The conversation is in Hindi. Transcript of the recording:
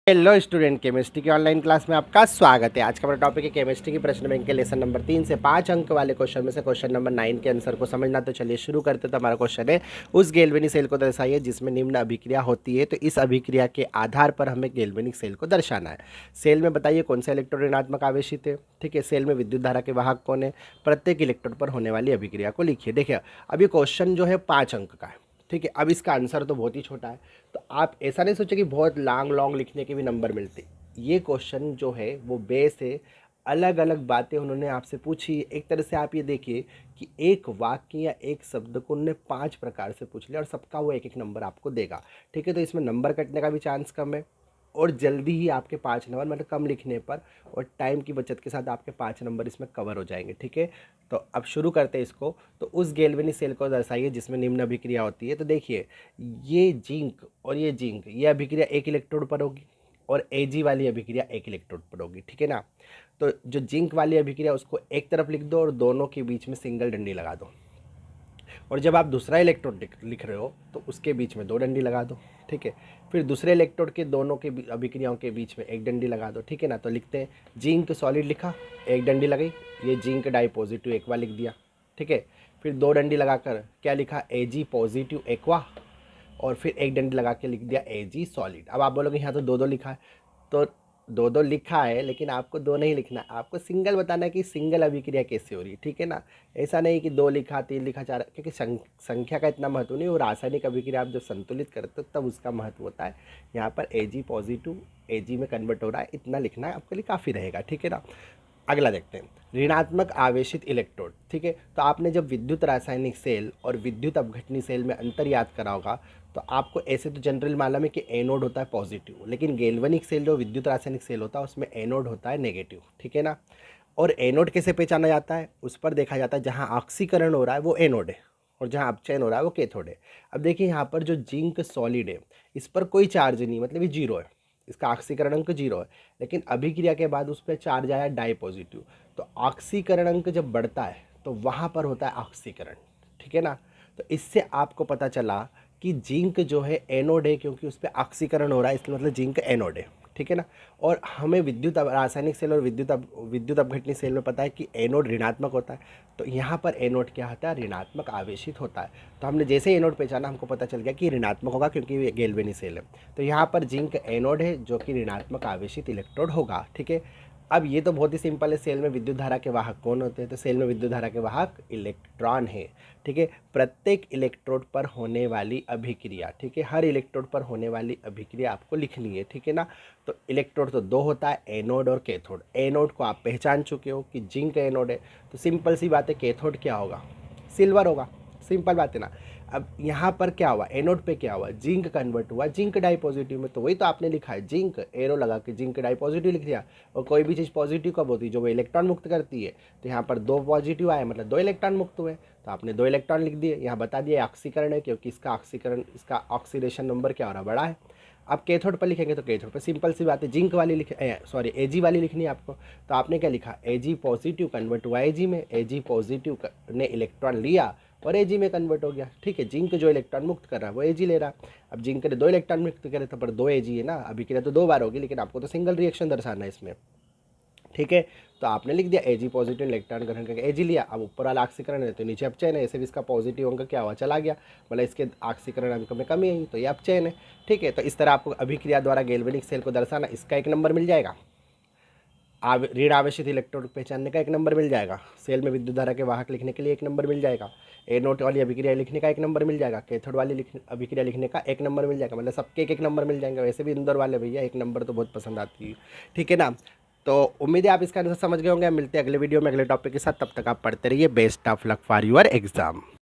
हेलो स्टूडेंट, केमिस्ट्री की ऑनलाइन क्लास में आपका स्वागत है। आज का हमारा टॉपिक है केमिस्ट्री की प्रश्न बैंक के लेसन नंबर 3 से 5 अंक वाले क्वेश्चन में से क्वेश्चन नंबर 9 के आंसर को समझना। तो चलिए शुरू करते। तो हमारा क्वेश्चन है, उस गैल्वेनिक सेल को दर्शाइए जिसमें निम्न अभिक्रिया होती है। तो इस अभिक्रिया के आधार पर हमें गैल्वेनिक सेल को दर्शाना है। सेल में बताइए कौन सा इलेक्ट्रॉन ऋणात्मक आवेशित है। ठीक है, सेल में विद्युत धारा के वाहक कौन है, प्रत्येक इलेक्ट्रोड पर होने वाली अभिक्रिया को लिखिए। देखिए अब ये क्वेश्चन जो है 5 अंक का है। ठीक है, अब इसका आंसर तो बहुत ही छोटा है, तो आप ऐसा नहीं सोचे कि बहुत लॉन्ग लिखने के भी नंबर मिलते। ये क्वेश्चन जो है वो बेस है, अलग अलग बातें उन्होंने आपसे पूछी। एक तरह से आप ये देखिए कि एक वाक्य या एक शब्द को उन्होंने 5 प्रकार से पूछ लिया और सबका वो एक एक नंबर आपको देगा। ठीक है, तो इसमें नंबर कटने का भी चांस कम है और जल्दी ही आपके 5 नंबर, मतलब कम लिखने पर और टाइम की बचत के साथ आपके 5 नंबर इसमें कवर हो जाएंगे। ठीक है, तो अब शुरू करते हैं इसको। तो उस गैल्वेनिक सेल को दर्शाइए जिसमें निम्न अभिक्रिया होती है। तो देखिए ये जिंक और ये जिंक, ये अभिक्रिया एक इलेक्ट्रोड पर होगी और एजी वाली अभिक्रिया एक इलेक्ट्रोड पर होगी। ठीक है ना, तो जो जिंक वाली अभिक्रिया उसको एक तरफ लिख दो और दोनों के बीच में सिंगल डंडी लगा दो। और जब आप दूसरा इलेक्ट्रोड लिख रहे हो तो उसके बीच में 2 डंडी लगा दो। ठीक है, फिर दूसरे इलेक्ट्रोड के दोनों के अभिक्रियाओं के बीच में 1 डंडी लगा दो। ठीक है ना, तो लिखते हैं जिंक सॉलिड लिखा, 1 डंडी लगाई, ये जिंक डाई पॉजिटिव एक्वा लिख दिया। ठीक है, फिर 2 डंडी लगाकर क्या लिखा, एजी पॉजिटिव एक्वा, और फिर 1 डंडी लगा के लिख दिया एजी सॉलिड। अब आप बोलोगे यहाँ तो 2-2 लिखा है, तो 2-2 लिखा है लेकिन आपको 2 नहीं लिखना, आपको सिंगल बताना है कि सिंगल अभिक्रिया कैसे हो रही है। ठीक है ना, ऐसा नहीं कि 2 लिखा, 3 लिखा, 4, क्योंकि संख्या का इतना महत्व नहीं। वो रासायनिक अभिक्रिया आप जब संतुलित करते हो तब उसका महत्व होता है। यहाँ पर एजी पॉजिटिव एजी में कन्वर्ट हो रहा है, इतना लिखना है आपके लिए काफ़ी रहेगा। ठीक है ना, अगला देखते हैं, ऋणात्मक आवेशित इलेक्ट्रोड। ठीक है, तो आपने जब विद्युत रासायनिक सेल और विद्युत अपघटनी सेल में अंतर याद करा होगा तो आपको ऐसे तो जनरल मालूम है कि एनोड होता है पॉजिटिव, लेकिन गैल्वेनिक सेल जो विद्युत रासायनिक सेल होता है उसमें एनोड होता है नेगेटिव। ठीक है ना, और एनोड कैसे पहचाना जाता है, उस पर देखा जाता है जहाँ ऑक्सीकरण हो रहा है वो एनोड है और जहाँ अपचयन हो रहा है वो कैथोड है। अब देखिए यहाँ पर जो जिंक सॉलिड है इस पर कोई चार्ज नहीं, मतलब ये जीरो है, इसका ऑक्सीकरण अंक 0 है, लेकिन अभिक्रिया के बाद उस पर चार्ज आया डाई पॉजिटिव। तो ऑक्सीकरण अंक जब बढ़ता है तो वहाँ पर होता है ऑक्सीकरण। ठीक है ना, तो इससे आपको पता चला कि जिंक जो है एनोड है क्योंकि उस पर ऑक्सीकरण हो रहा है, इसलिए मतलब जिंक एनोड है। ठीक है ना, और हमें विद्युत रासायनिक सेल और विद्युत अपघटनी सेल में पता है कि एनोड ऋणात्मक होता है, तो यहाँ पर एनोड क्या होता है, ऋणात्मक आवेशित होता है। तो हमने जैसे एनोड पहचाना हमको पता चल गया कि ऋणात्मक होगा क्योंकि ये गैल्वेनिक सेल है। तो यहाँ पर जिंक एनोड है जो कि ऋणात्मक आवेशित इलेक्ट्रोड होगा। ठीक है, अब ये तो बहुत ही सिंपल है, सेल में विद्युत धारा के वाहक कौन होते हैं, तो सेल में विद्युत धारा के वाहक इलेक्ट्रॉन है। ठीक है, प्रत्येक इलेक्ट्रोड पर होने वाली अभिक्रिया, ठीक है, हर इलेक्ट्रोड पर होने वाली अभिक्रिया आपको लिखनी है। ठीक है ना, तो इलेक्ट्रोड तो 2 होता है, एनोड और कैथोड। एनोड को आप पहचान चुके हो कि जिंक एनोड है, तो सिंपल सी बात है कैथोड क्या होगा, सिल्वर होगा। सिंपल बात है ना। अब यहाँ पर क्या हुआ, एनोड पे क्या हुआ, जिंक कन्वर्ट हुआ जिंक डाई पॉजिटिव में, तो वही तो आपने लिखा है जिंक, एरो लगा के जिंक डाई पॉजिटिव लिख दिया। और कोई भी चीज़ पॉजिटिव कब होती है, जो वो इलेक्ट्रॉन मुक्त करती है, तो यहाँ पर 2 पॉजिटिव आए मतलब 2 इलेक्ट्रॉन मुक्त हुए, तो आपने 2 इलेक्ट्रॉन लिख दिए। यहाँ बता दिया ऑक्सीकरण है क्योंकि इसका ऑक्सीकरण, इसका ऑक्सीडेशन नंबर क्या हो रहा है, बड़ा है। अब कैथोड पर लिखेंगे तो कैथोड पर सिंपल सी बात है जिंक वाली सॉरी एजी वाली लिखनी है आपको, तो आपने क्या लिखा, एजी पॉजिटिव कन्वर्ट हुआ एजी में, एजी पॉजिटिव ने इलेक्ट्रॉन लिया और एजी में कन्वर्ट हो गया। ठीक है, जिंक जो इलेक्ट्रॉन मुक्त कर रहा है वो एजी ले रहा है। अब जिंक ने 2 इलेक्ट्रॉन मुक्त करे तो पर 2 एजी है ना, अभिक्रिया तो 2 बार होगी लेकिन आपको तो सिंगल रिएक्शन दर्शाना है इसमें। ठीक है, तो आपने लिख दिया एजी पॉजिटिव इलेक्ट्रॉन ग्रहण करके एजी लिया। अब ऊपर वाला ऑक्सीकरण है तो नीचे अपचयन है, ऐसे भी इसका पॉजिटिव अंक क्या हुआ, चला गया, मतलब इसके ऑक्सीकरण अंक में कमी आई तो ये अपचयन है। ठीक है, तो इस तरह आपको अभिक्रिया द्वारा गैल्वेनिक सेल को दर्शाना, इसका 1 नंबर मिल जाएगा। ऋण आवेशित इलेक्ट्रोड पहचानने का 1 नंबर मिल जाएगा, सेल में विद्युत धारा के वाहक लिखने के लिए 1 नंबर मिल जाएगा, एनोड वाली अभिक्रिया लिखने का 1 नंबर मिल जाएगा, कैथोड वाली अभिक्रिया लिखने का 1 नंबर मिल जाएगा, मतलब सबके 1-1 नंबर मिल जाएंगे। वैसे भी इंदौर वाले भैया 1 नंबर तो बहुत पसंद आती है। ठीक है ना, तो उम्मीद है आप इसका आंसर समझ गए होंगे। मिलते हैं अगले वीडियो में अगले टॉपिक के साथ, तब तक आप पढ़ते रहिए। Best of luck for your exam.